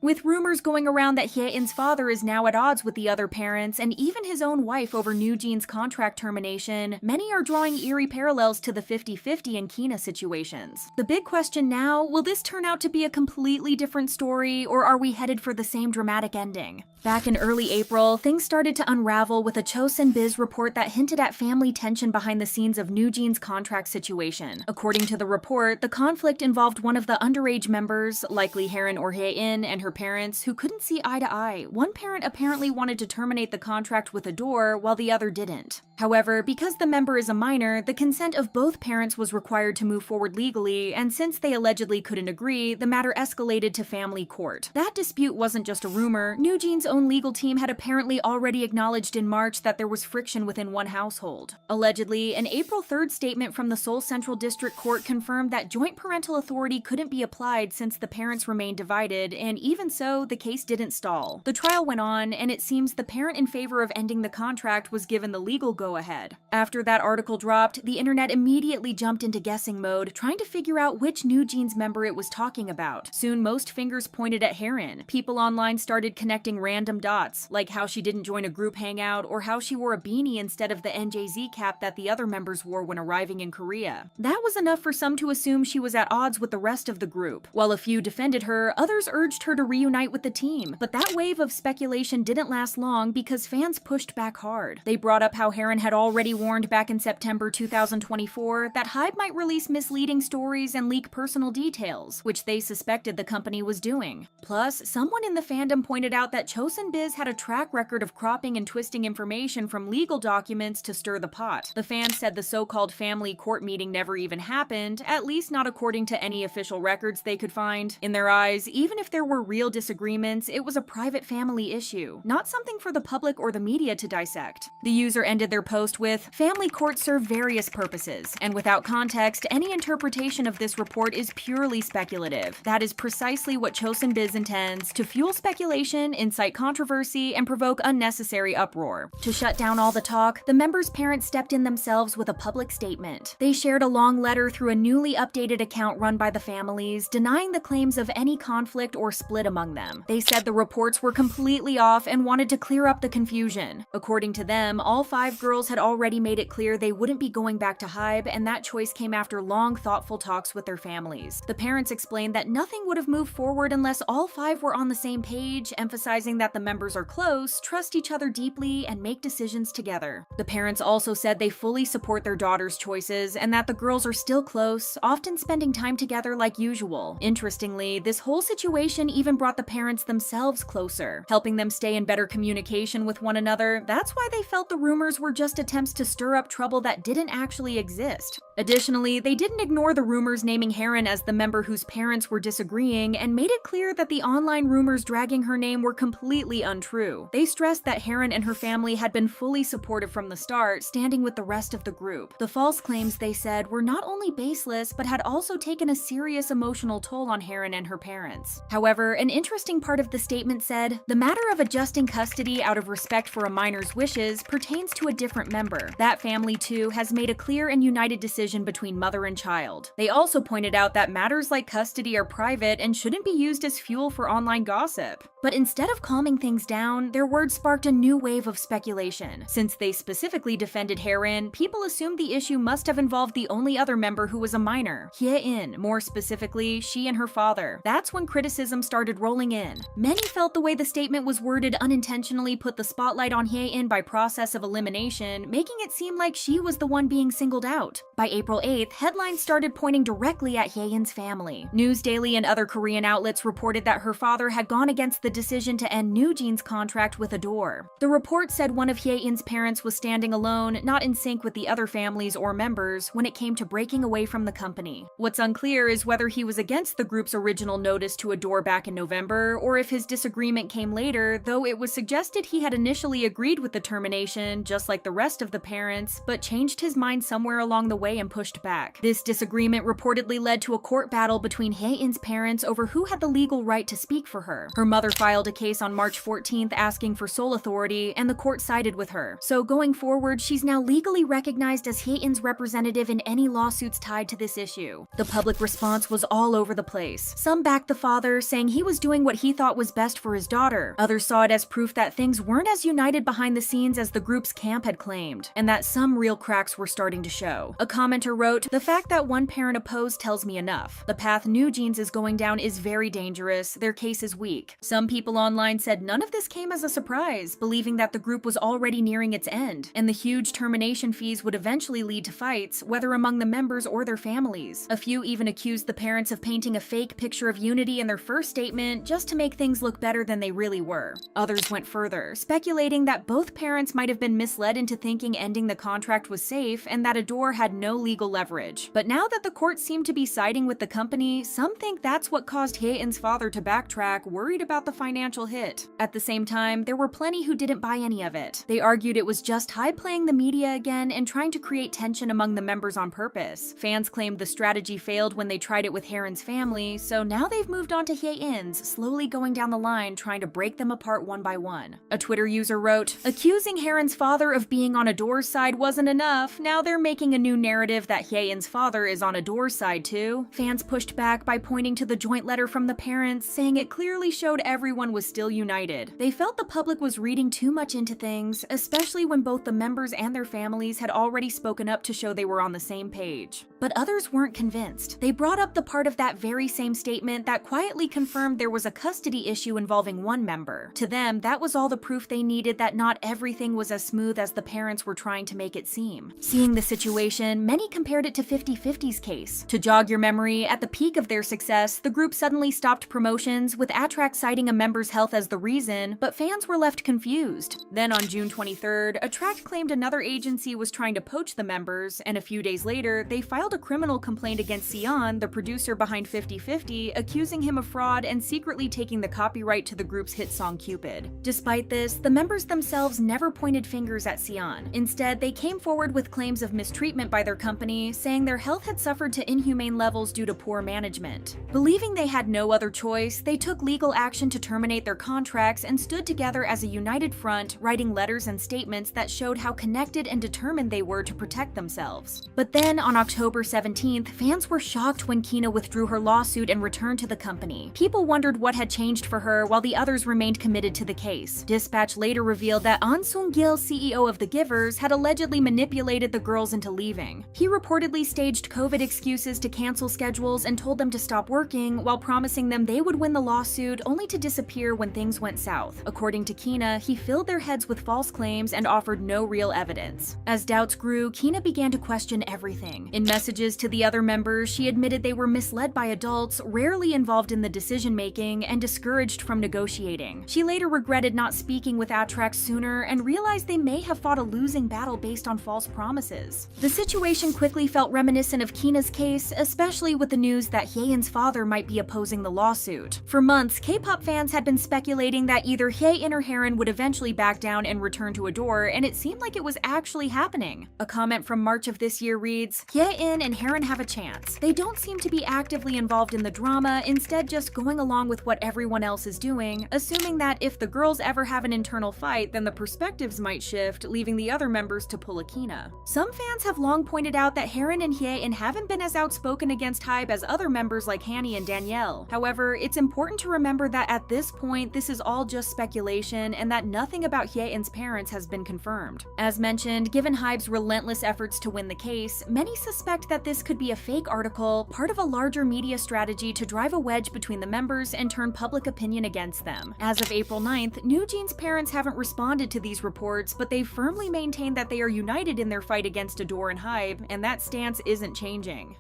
With rumors going around that Hyein's father is now at odds with the other parents and even his own wife over NewJeans' contract termination, many are drawing eerie parallels to the 50-50 and Keena situations. The big question now, will this turn out to be a completely different story, or are we headed for the same dramatic ending? Back in early April, things started to unravel with a Chosun-Biz report that hinted at family tension behind the scenes of NewJeans' contract situation. According to the report, the conflict involved one of the underage members, likely Hyein or Hyein, and her parents, who couldn't see eye to eye. One parent apparently wanted to terminate the contract with a door, while the other didn't. However, because the member is a minor, the consent of both parents was required to move forward legally, and since they allegedly couldn't agree, the matter escalated to family court. That dispute wasn't just a rumor. NewJeans' own legal team had apparently already acknowledged in March that there was friction within one household. Allegedly, an April 3rd statement from the Seoul Central District Court confirmed that joint parental authority couldn't be applied since the parents remained divided, and even so, the case didn't stall. The trial went on, and it seems the parent in favor of ending the contract was given the legal go-ahead. After that article dropped, the internet immediately jumped into guessing mode, trying to figure out which NewJeans member it was talking about. Soon, most fingers pointed at Hyein. People online started connecting random dots, like how she didn't join a group hangout or how she wore a beanie instead of the NJZ cap that the other members wore when arriving in Korea. That was enough for some to assume she was at odds with the rest of the group. While a few defended her, others urged her to reunite with the team. But that wave of speculation didn't last long because fans pushed back hard. They brought up how Hyein had already warned back in September 2024 that Hybe might release misleading stories and leak personal details, which they suspected the company was doing. Plus, someone in the fandom pointed out that Chosun-Biz had a track record of cropping and twisting information from legal documents to stir the pot. The fans said the so-called family court meeting never even happened, at least not according to any official records they could find. In their eyes, even if there were real disagreements, it was a private family issue, not something for the public or the media to dissect. The user ended their post with, "Family courts serve various purposes, and without context, any interpretation of this report is purely speculative. That is precisely what Chosun-Biz intends, to fuel speculation, incite controversy, and provoke unnecessary uproar." To shut down all the talk, the members' parents stepped in themselves with a public statement. They shared a long letter through a newly updated account run by the families, denying the claims of any conflict or split among them. They said the reports were completely off and wanted to clear up the confusion. According to them, all 5 girls had already made it clear they wouldn't be going back to Hybe, and that choice came after long, thoughtful talks with their families. The parents explained that nothing would have moved forward unless all 5 were on the same page, emphasizing that the members are close, trust each other deeply, and make decisions together. The parents also said they fully support their daughter's choices and that the girls are still close, often spending time together like usual. Interestingly, this whole situation even brought the parents themselves closer, helping them stay in better communication with one another. That's why they felt the rumors were just attempts to stir up trouble that didn't actually exist. Additionally, they didn't ignore the rumors naming Hyein as the member whose parents were disagreeing and made it clear that the online rumors dragging her name were completely untrue. They stressed that Hyein and her family had been fully supportive from the start, standing with the rest of the group. The false claims, they said, were not only baseless, but had also taken a serious emotional toll on Hyein and her parents. However, an interesting part of the statement said, "The matter of adjusting custody out of respect for a minor's wishes pertains to a different member. That family, too, has made a clear and united decision between mother and child." They also pointed out that matters like custody are private and shouldn't be used as fuel for online gossip. But instead of calming things down, their words sparked a new wave of speculation. Since they specifically defended Hyein, people assumed the issue must have involved the only other member who was a minor, Hyein, more specifically, she and her father. That's when criticism started rolling in. Many felt the way the statement was worded unintentionally put the spotlight on Hyein by process of elimination, making it seem like she was the one being singled out. By April 8th, headlines started pointing directly at Hyein's family. News Daily and other Korean outlets reported that her father had gone against the decision to end NewJeans' contract with Adore. The report said one of Hyein's parents was standing alone, not in sync with the other families or members, when it came to breaking away from the company. What's unclear is whether he was against the group's original notice to Adore back in November, or if his disagreement came later, though it was suggested he had initially agreed with the termination, just like the rest of the parents, but changed his mind somewhere along the way and and pushed back. This disagreement reportedly led to a court battle between Hyein's parents over who had the legal right to speak for her. Her mother filed a case on March 14th asking for sole authority, and the court sided with her. So going forward, she's now legally recognized as Hyein's representative in any lawsuits tied to this issue. The public response was all over the place. Some backed the father, saying he was doing what he thought was best for his daughter. Others saw it as proof that things weren't as united behind the scenes as the group's camp had claimed, and that some real cracks were starting to show. A commenter wrote, "The fact that one parent opposed tells me enough. The path NewJeans is going down is very dangerous. Their case is weak." Some people online said none of this came as a surprise, believing that the group was already nearing its end, and the huge termination fees would eventually lead to fights, whether among the members or their families. A few even accused the parents of painting a fake picture of unity in their first statement just to make things look better than they really were. Others went further, speculating that both parents might have been misled into thinking ending the contract was safe and that Adore had no legal leverage. But now that the court seemed to be siding with the company, some think that's what caused Hyein's father to backtrack, worried about the financial hit. At the same time, there were plenty who didn't buy any of it. They argued it was just Hyein playing the media again and trying to create tension among the members on purpose. Fans claimed the strategy failed when they tried it with Hyein's family, so now they've moved on to Hyein's, slowly going down the line trying to break them apart one by one. A Twitter user wrote, "Accusing Hyein's father of being on Adore's side wasn't enough. Now they're making a new narrative that Hyein's father is on Adore's side too." Fans pushed back by pointing to the joint letter from the parents, saying it clearly showed everyone was still united. They felt the public was reading too much into things, especially when both the members and their families had already spoken up to show they were on the same page. But others weren't convinced. They brought up the part of that very same statement that quietly confirmed there was a custody issue involving one member. To them, that was all the proof they needed that not everything was as smooth as the parents were trying to make it seem. Seeing the situation, many compared it to 50/50's case. To jog your memory, at the peak of their success, the group suddenly stopped promotions, with Attract citing a member's health as the reason, but fans were left confused. Then on June 23rd, Attract claimed another agency was trying to poach the members, and a few days later, they filed a criminal complaint against Hyein, the producer behind 50/50, accusing him of fraud and secretly taking the copyright to the group's hit song Cupid. Despite this, the members themselves never pointed fingers at Hyein. Instead, they came forward with claims of mistreatment by their company, saying their health had suffered to inhumane levels due to poor management. Believing they had no other choice, they took legal action to terminate their contracts and stood together as a united front, writing letters and statements that showed how connected and determined they were to protect themselves. But then, on October 17th, fans were shocked when Keena withdrew her lawsuit and returned to the company. People wondered what had changed for her, while the others remained committed to the case. Dispatch later revealed that An Sung-gil, CEO of The Givers, had allegedly manipulated the girls into leaving. He reportedly staged COVID excuses to cancel schedules and told them to stop working, while promising them they would win the lawsuit, only to disappear when things went south. According to Keena, he filled their heads with false claims and offered no real evidence. As doubts grew, Keena began to question everything. In messages to the other members, she admitted they were misled by adults, rarely involved in the decision-making, and discouraged from negotiating. She later regretted not speaking with Attract sooner and realized they may have fought a losing battle based on false promises. The situation quickly felt reminiscent of Keena's case, especially with the news that Hyein's father might be opposing the lawsuit. For months, K-pop fans had been speculating that either Hyein or Hyein would eventually back down and return to Adore, and it seemed like it was actually happening. A comment from March of this year reads, "Hyein and Hyein have a chance. They don't seem to be actively involved in the drama, instead just going along with what everyone else is doing, assuming that if the girls ever have an internal fight, then the perspectives might shift, leaving the other members to pull a Keena." Some fans have long pointed out that Hyein and Hyein haven't been as outspoken against Hybe as other members like Hanni and Danielle. However, it's important to remember that at this point, this is all just speculation and that nothing about Hyein's parents has been confirmed. As mentioned, given Hybe's relentless efforts to win the case, many suspect that this could be a fake article, part of a larger media strategy to drive a wedge between the members and turn public opinion against them. As of April 9th, NewJeans' parents haven't responded to these reports, but they've firmly maintained that they are united in their fight against Adore and Hybe, and that stance isn't changing.